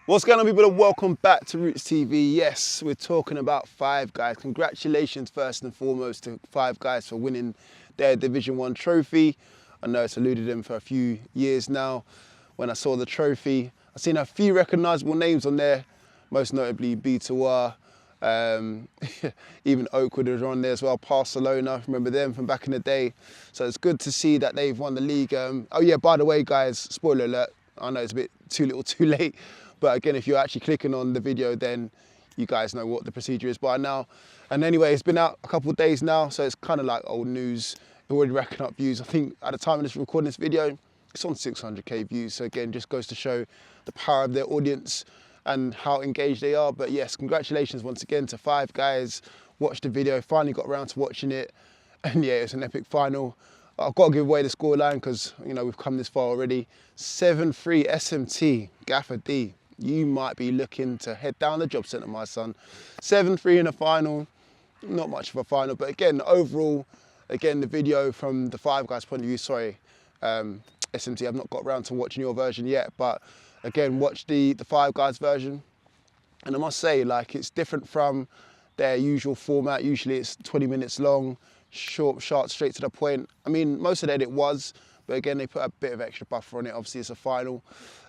What's going on, people, and welcome back to Rootz TV. Yes, we're talking about Five Guys. Congratulations first and foremost to Five Guys for winning their Division 1 trophy. I know it's eluded them for a few years now. When I saw the trophy, I've seen a few recognisable names on there, most notably Baiteze, even Oakwood was on there as well, Barcelona, remember them from back in the day. So it's good to see that they've won the league. Oh yeah, by the way guys, spoiler alert, I know it's a bit too little too late, but again, if you're actually clicking on the video, then you guys know what the procedure is by now. And anyway, it's been out a couple of days now, so it's kind of like old news. Already racking up views. I think at the time of this recording this video, it's on 600k views. So again, just goes to show the power of their audience and how engaged they are. But yes, congratulations once again to Five Guys. Watched the video, finally got around to watching it. And yeah, it was an epic final. I've got to give away the scoreline because, you know, we've come this far already. 7-3 SMT, Gaffer D. You might be looking to head down the job centre, my son. 7-3 in a final, not much of a final, but again, overall, again, the video from the Five Guys point of view, sorry, SMT, I've not got around to watching your version yet, but again, watch the Five Guys version. And I must say, like, it's different from their usual format. Usually it's 20 minutes long, short, sharp, straight to the point. I mean, most of the edit was, but again, they put a bit of extra buffer on it. Obviously, it's a final.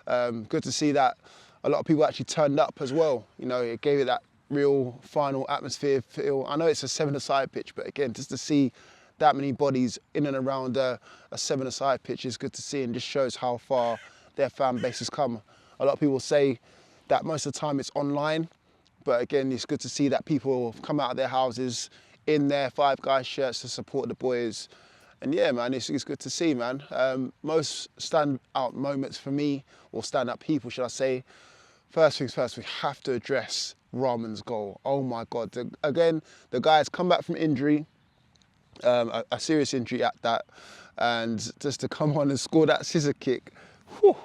Good to see that a lot of people actually turned up as well. You know, it gave it that real final atmosphere feel. I know it's a 7-a-side pitch, but again, just to see that many bodies in and around a 7-a-side pitch is good to see, and just shows how far their fan base has come. A lot of people say that most of the time it's online, but again, it's good to see that people have come out of their houses in their Five Guys shirts to support the boys. And yeah, man, it's good to see, man. Most standout moments for me, or standout people, should I say, first things first, we have to address Rahman's goal. Oh my God. Again, the guy has come back from injury, a serious injury at that, and just to come on and score that scissor kick. Whew.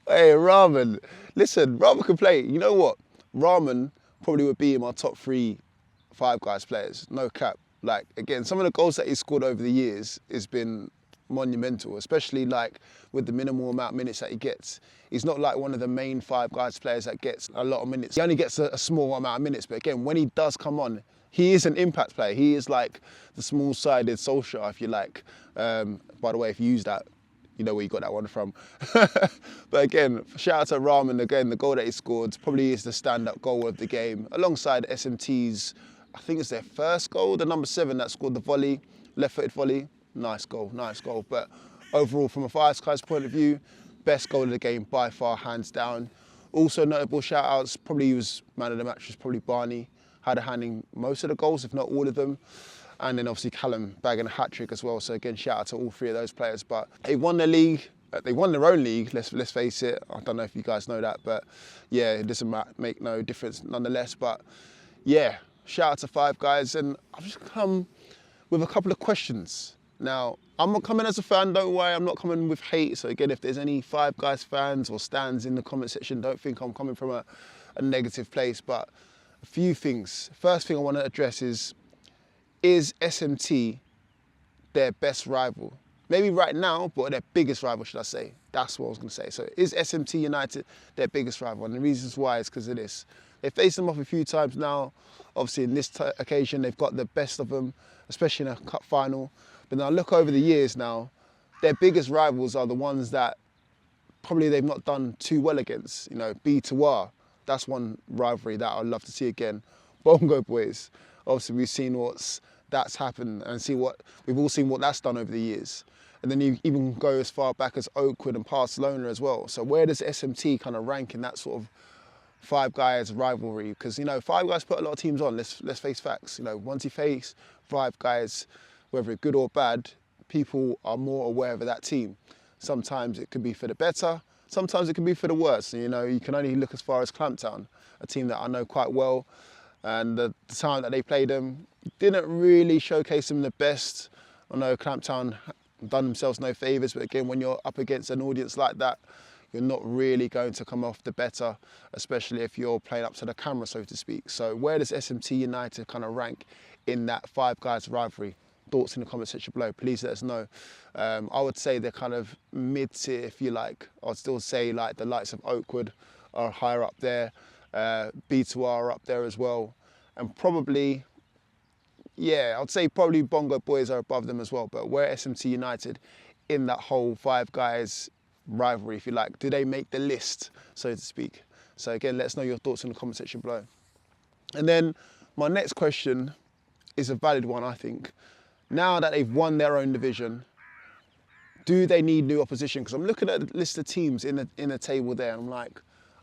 Hey, Rahman, listen, Rahman can play. You know what? Rahman probably would be in my top 3 Five Guys players, no cap. Like, again, some of the goals that he's scored over the years has been monumental, especially like with the minimal amount of minutes that he gets. He's not like one of the main Five Guys players that gets a lot of minutes. He only gets a small amount of minutes, but again, when he does come on, he is an impact player. He is like the small-sided Solskjaer, if you like. By the way, if you use that, you know where you got that one from. But again, shout out to Rahman. Again, the goal that he scored probably is the stand-up goal of the game, alongside SMT's, I think it's their first goal, the number 7 that scored the volley, left-footed volley. Nice goal, nice goal. But overall, from a Five Guys point of view, best goal of the game by far, hands down. Also notable shout-outs, probably he was man of the match, was probably Barney. Had a hand in most of the goals, if not all of them. And then obviously Callum bagging a hat-trick as well. So again, shout out to all 3 of those players. But they won the league. They won their own league, let's face it. I don't know if you guys know that, but yeah, it doesn't make no difference nonetheless. But yeah, shout out to Five Guys. And I've just come with a couple of questions. Now, I'm not coming as a fan, don't worry, I'm not coming with hate. So again, if there's any Five Guys fans or stands in the comment section, don't think I'm coming from a negative place. But a few things. First thing I want to address is SMT their best rival? Maybe right now, but their biggest rival, should I say. That's what I was going to say. So is SMT United their biggest rival? And the reasons why is because of this. They've faced them off a few times now. Obviously, in this occasion, they've got the best of them, especially in a cup final. But now look over the years now, their biggest rivals are the ones that probably they've not done too well against. You know, Baiteze, that's one rivalry that I'd love to see again. Bongo Boys, obviously we've seen that's happened, and we've all seen what that's done over the years. And then you even go as far back as Oakwood and Barcelona as well. So where does SMT kind of rank in that sort of Five Guys rivalry? Because, you know, Five Guys put a lot of teams on, let's face facts. You know, once you face Five Guys, whether it's good or bad, people are more aware of that team. Sometimes it could be for the better, sometimes it can be for the worse. You know, you can only look as far as Clamptown, a team that I know quite well. And the time that they played them didn't really showcase them the best. I know Clamptown done themselves no favours, but again, when you're up against an audience like that, you're not really going to come off the better, especially if you're playing up to the camera, so to speak. So where does SMT United kind of rank in that Five Guys rivalry? Thoughts in the comment section below, please let us know. I would say they're kind of mid-tier, if you like. I'd still say like the likes of Oakwood are higher up there. B2R are up there as well. And probably, yeah, I'd say probably Bongo Boys are above them as well. But where SMT United in that whole Five Guys rivalry, if you like? Do they make the list, so to speak? So again, let us know your thoughts in the comment section below. And then my next question is a valid one, I think. Now that they've won their own division, do they need new opposition? Because I'm looking at the list of teams in the table there, and I'm like,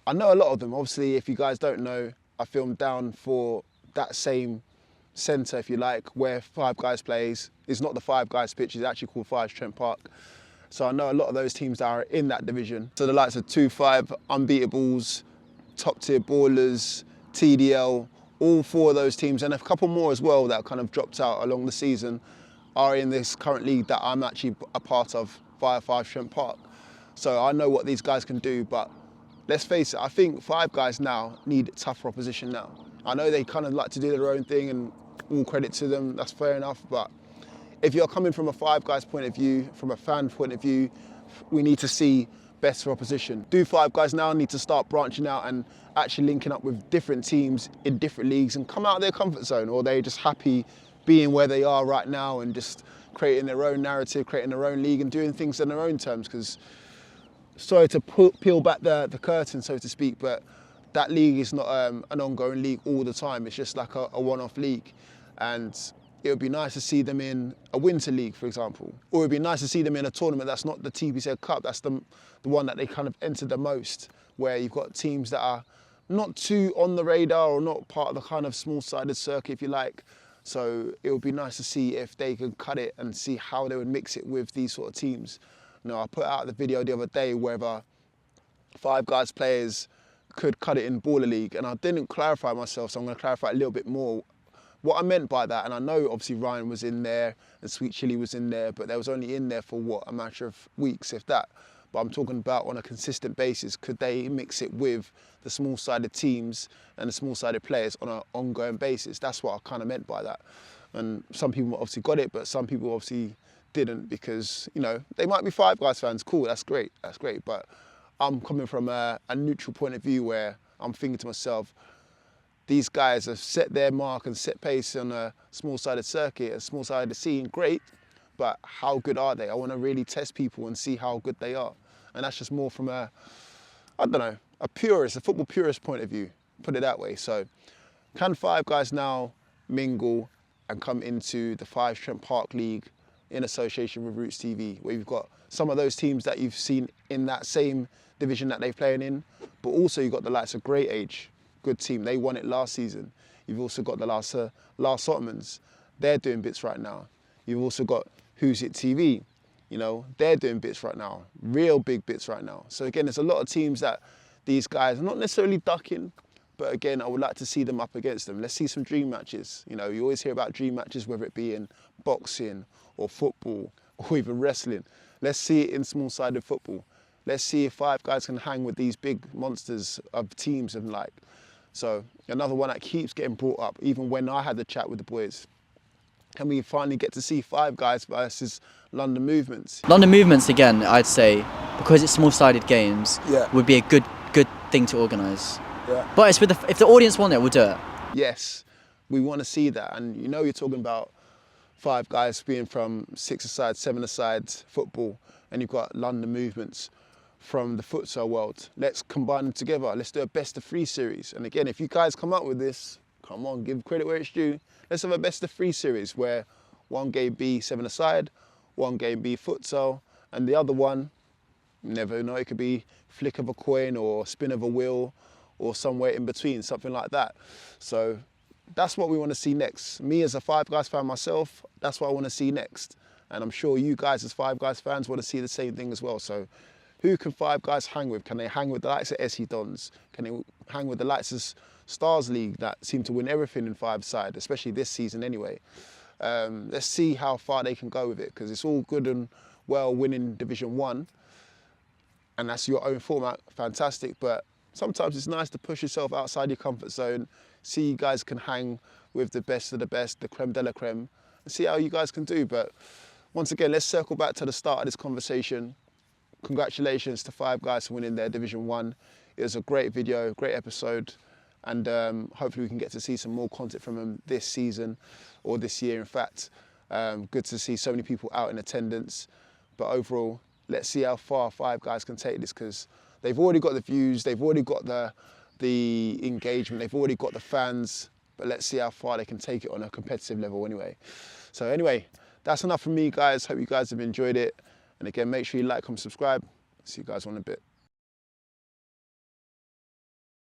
I know a lot of them. Obviously, if you guys don't know, I filmed down for that same centre, if you like, where Five Guys plays. It's not the Five Guys pitch, it's actually called Fives Trent Park. So I know a lot of those teams that are in that division. So the likes of 2-5, Unbeatables, Top Tier Ballers, TDL, all 4 of those teams, and a couple more as well that kind of dropped out along the season, are in this current league that I'm actually a part of via Fives Trent Park. So I know what these guys can do, but let's face it, I think Five Guys now need tougher opposition now. I know they kind of like to do their own thing, and all credit to them, that's fair enough, but if you're coming from a Five Guys point of view, from a fan point of view, we need to see better opposition. Do Five Guys now need to start branching out and actually linking up with different teams in different leagues and come out of their comfort zone, or are they just happy being where they are right now and just creating their own narrative, creating their own league and doing things in their own terms? Because, sorry to peel back the curtain, so to speak, but that league is not an ongoing league all the time. It's just like a one-off league. And it would be nice to see them in a winter league, for example. Or it would be nice to see them in a tournament that's not the TPZ Cup, that's the one that they kind of enter the most, where you've got teams that are not too on the radar or not part of the kind of small-sided circuit, if you like. So it would be nice to see if they could cut it and see how they would mix it with these sort of teams. You know, I put out the video the other day whether Five Guys players could cut it in Baller League, and I didn't clarify myself, so I'm going to clarify a little bit more what I meant by that. And I know obviously Ryan was in there and Sweet Chili was in there, but they was only in there for what, a matter of weeks, if that. But I'm talking about on a consistent basis, could they mix it with the small-sided teams and the small-sided players on an ongoing basis? That's what I kind of meant by that. And some people obviously got it, but some people obviously didn't, because, you know, they might be Five Guys fans. Cool, that's great, but I'm coming from a neutral point of view where I'm thinking to myself, these guys have set their mark and set pace on a small-sided circuit, a small-sided scene, great, but how good are they? I want to really test people and see how good they are. And that's just more from a, I don't know, a football purist point of view, put it that way. So can Five Guys now mingle and come into the Fives Trent Park League in association with Rootz TV, where you've got some of those teams that you've seen in that same division that they're playing in, but also you've got the likes of Great Age, good team, they won it last season. You've also got the last Ottomans, they're doing bits right now. You've also got Who's It TV, you know, they're doing bits right now, real big bits right now. So again, there's a lot of teams that these guys are not necessarily ducking, but again, I would like to see them up against them. Let's see some dream matches. You know, you always hear about dream matches, whether it be in boxing or football or even wrestling. Let's see it in small-sided football. Let's see if Five Guys can hang with these big monsters of teams and like. So another one that keeps getting brought up, even when I had the chat with the boys. Can we finally get to see Five Guys versus London Movements? London Movements, again, I'd say, because it's small-sided games, yeah, would be a good thing to organise. Yeah. But it's with if the audience want it, we'll do it. Yes, we want to see that. And you know, you're talking about Five Guys being from 6-a-side, 7-a-side football, and you've got London Movements from the futsal world. Let's combine them together. Let's do a best of 3 series. And again, if you guys come up with this, come on, give credit where it's due. Let's have a best of 3 series where one game be 7-a-side, one game be futsal, and the other one, you never know, it could be flick of a coin or spin of a wheel or somewhere in between, something like that. So that's what we want to see next. Me as a Five Guys fan myself, that's what I want to see next. And I'm sure you guys as Five Guys fans want to see the same thing as well. So who can Five Guys hang with? Can they hang with the likes of SE Dons? Can they hang with the likes of Stars League that seem to win everything in 5-side, especially this season anyway? Let's see how far they can go with it, because it's all good and well winning Division 1, and that's your own format, fantastic, but sometimes it's nice to push yourself outside your comfort zone, see you guys can hang with the best of the best, the creme de la creme, and see how you guys can do. But once again, let's circle back to the start of this conversation. Congratulations to Five Guys for winning their Division 1. It was a great video, great episode, and hopefully we can get to see some more content from them this season, or this year in fact. Good to see so many people out in attendance, but overall, let's see how far Five Guys can take this, because they've already got the views, they've already got the engagement, they've already got the fans, but let's see how far they can take it on a competitive level anyway. So anyway, that's enough from me, guys. Hope you guys have enjoyed it. And again, make sure you like, comment, subscribe. See you guys in a bit.